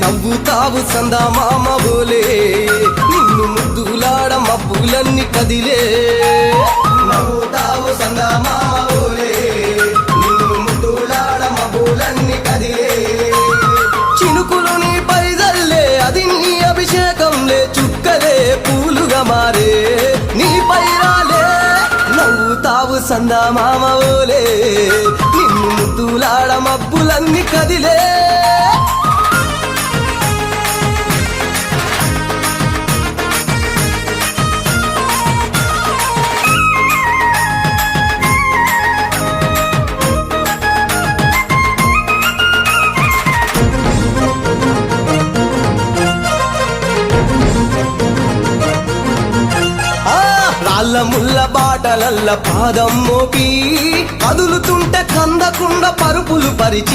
నవ్వుతావు సందమామ బోలే నిన్ను ముద్దులాడ మబ్బులన్నీ కదిలే నవ్వుతావు సందమామ బోలే నిన్ను ముద్దులాడ మబ్బులన్నీ కదిలే చినుకులు నీ పైదల్లే అది నీ అభిషేకంలే చుక్కలే పూలుగా మారే నీ పైరాలే నవ్వుతావు సందమామ బోలే నిన్ను ముద్దులాడ మబ్బులన్నీ కదిలే రాళ్ళ ముళ్ళ బాటలల్ల పాదం మోపి కదులుతుంటే కందకుండా పరుపులు పరిచి